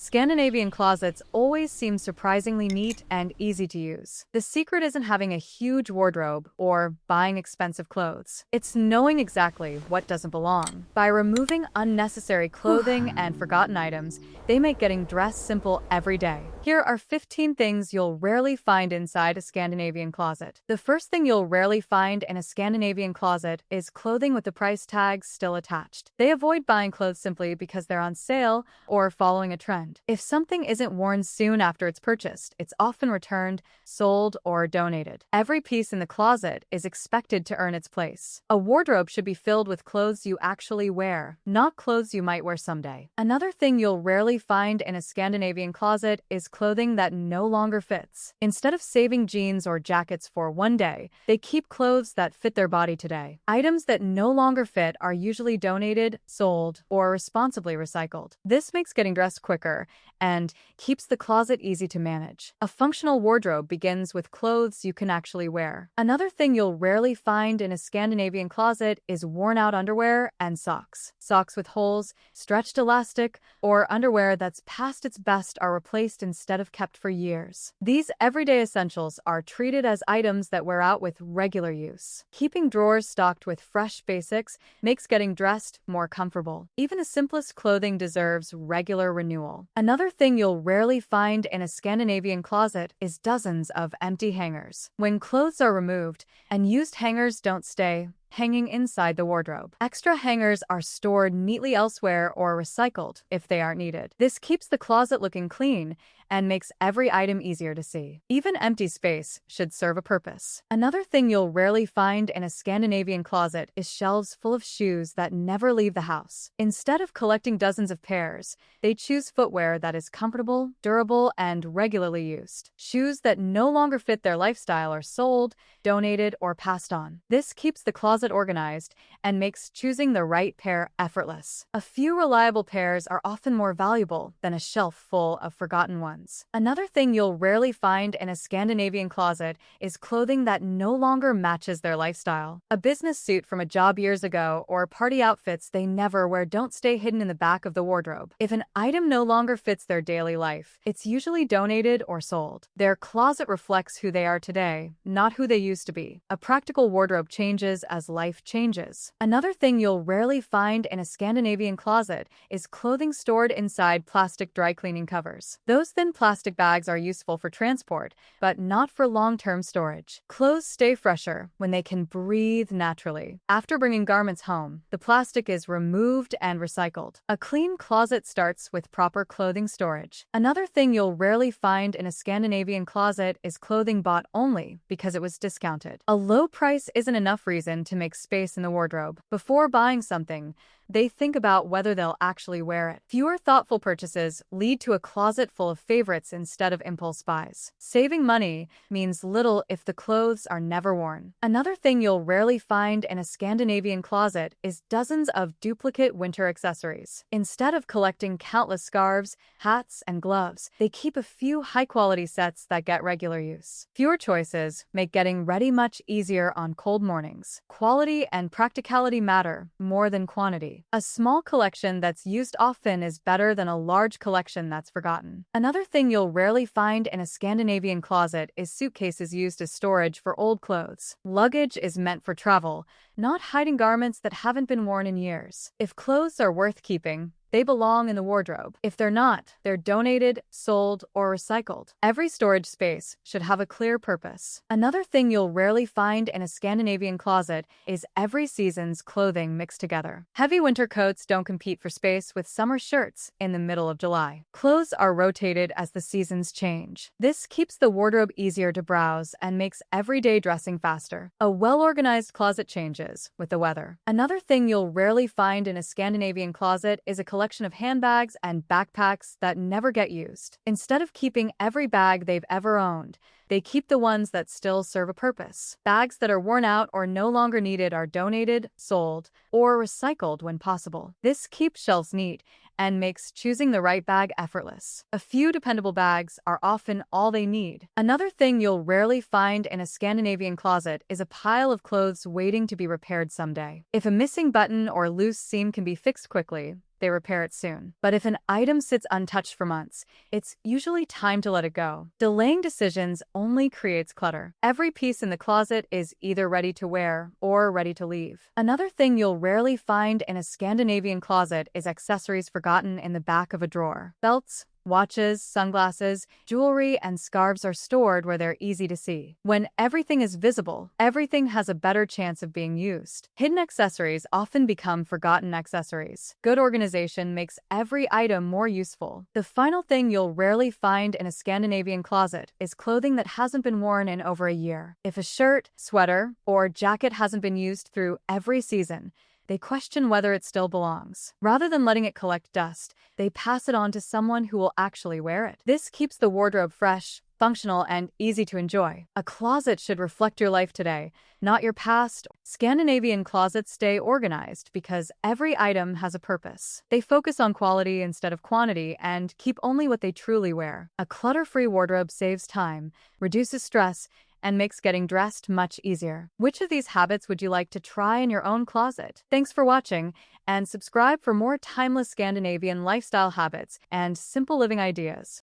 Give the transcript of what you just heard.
Scandinavian closets always seem surprisingly neat and easy to use. The secret isn't having a huge wardrobe or buying expensive clothes. It's knowing exactly what doesn't belong. By removing unnecessary clothing and forgotten items, they make getting dressed simple every day. Here are 15 things you'll rarely find inside a Scandinavian closet. The first thing you'll rarely find in a Scandinavian closet is clothing with the price tags still attached. They avoid buying clothes simply because they're on sale or following a trend. If something isn't worn soon after it's purchased, it's often returned, sold, or donated. Every piece in the closet is expected to earn its place. A wardrobe should be filled with clothes you actually wear, not clothes you might wear someday. Another thing you'll rarely find in a Scandinavian closet is clothing that no longer fits. Instead of saving jeans or jackets for one day, they keep clothes that fit their body today. Items that no longer fit are usually donated, sold, or responsibly recycled. This makes getting dressed quicker and keeps the closet easy to manage. A functional wardrobe begins with clothes you can actually wear. Another thing you'll rarely find in a Scandinavian closet is worn-out underwear and socks. Socks with holes, stretched elastic, or underwear that's past its best are replaced instead of kept for years. These everyday essentials are treated as items that wear out with regular use. Keeping drawers stocked with fresh basics makes getting dressed more comfortable. Even the simplest clothing deserves regular renewal. Another thing you'll rarely find in a Scandinavian closet is dozens of empty hangers. When clothes are removed, unused hangers don't stay hanging inside the wardrobe. Extra hangers are stored neatly elsewhere or recycled if they aren't needed. This keeps the closet looking clean and makes every item easier to see. Even empty space should serve a purpose. Another thing you'll rarely find in a Scandinavian closet is shelves full of shoes that never leave the house. Instead of collecting dozens of pairs, they choose footwear that is comfortable, durable, and regularly used. Shoes that no longer fit their lifestyle are sold, donated, or passed on. This keeps the closet organized and makes choosing the right pair effortless. A few reliable pairs are often more valuable than a shelf full of forgotten ones. Another thing you'll rarely find in a Scandinavian closet is clothing that no longer matches their lifestyle. A business suit from a job years ago or party outfits they never wear don't stay hidden in the back of the wardrobe. If an item no longer fits their daily life, it's usually donated or sold. Their closet reflects who they are today, not who they used to be. A practical wardrobe changes as life changes. Another thing you'll rarely find in a Scandinavian closet is clothing stored inside plastic dry cleaning covers. Those thin plastic bags are useful for transport, but not for long-term storage. Clothes stay fresher when they can breathe naturally. After bringing garments home, the plastic is removed and recycled. A clean closet starts with proper clothing storage. Another thing you'll rarely find in a Scandinavian closet is clothing bought only because it was discounted. A low price isn't enough reason to make space in the wardrobe. Before buying something, they think about whether they'll actually wear it. Fewer thoughtful purchases lead to a closet full of favorites instead of impulse buys. Saving money means little if the clothes are never worn. Another thing you'll rarely find in a Scandinavian closet is dozens of duplicate winter accessories. Instead of collecting countless scarves, hats, and gloves, they keep a few high-quality sets that get regular use. Fewer choices make getting ready much easier on cold mornings. Quality and practicality matter more than quantity. A small collection that's used often is better than a large collection that's forgotten. Another thing you'll rarely find in a Scandinavian closet is suitcases used as storage for old clothes. Luggage is meant for travel, not hiding garments that haven't been worn in years. If clothes are worth keeping, they belong in the wardrobe. If they're not, they're donated, sold, or recycled. Every storage space should have a clear purpose. Another thing you'll rarely find in a Scandinavian closet is every season's clothing mixed together. Heavy winter coats don't compete for space with summer shirts in the middle of July. Clothes are rotated as the seasons change. This keeps the wardrobe easier to browse and makes everyday dressing faster. A well-organized closet changes with the weather. Another thing you'll rarely find in a Scandinavian closet is a collection of handbags and backpacks that never get used. Instead of keeping every bag they've ever owned, they keep the ones that still serve a purpose. Bags that are worn out or no longer needed are donated, sold, or recycled when possible. This keeps shelves neat and makes choosing the right bag effortless. A few dependable bags are often all they need. Another thing you'll rarely find in a Scandinavian closet is a pile of clothes waiting to be repaired someday. If a missing button or loose seam can be fixed quickly, they repair it soon. But if an item sits untouched for months, it's usually time to let it go. Delaying decisions only creates clutter. Every piece in the closet is either ready to wear or ready to leave. Another thing you'll rarely find in a Scandinavian closet is accessories forgotten in the back of a drawer. Belts, watches, sunglasses, jewelry, and scarves are stored where they're easy to see. When everything is visible, everything has a better chance of being used. Hidden accessories often become forgotten accessories. Good organization makes every item more useful. The final thing you'll rarely find in a Scandinavian closet is clothing that hasn't been worn in over a year. If a shirt, sweater, or jacket hasn't been used through every season, they question whether it still belongs. Rather than letting it collect dust, they pass it on to someone who will actually wear it. This keeps the wardrobe fresh, functional, and easy to enjoy. A closet should reflect your life today, not your past. Scandinavian closets stay organized because every item has a purpose. They focus on quality instead of quantity and keep only what they truly wear. A clutter-free wardrobe saves time, reduces stress, and makes getting dressed much easier. Which of these habits would you like to try in your own closet? Thanks for watching, and subscribe for more timeless Scandinavian lifestyle habits and simple living ideas.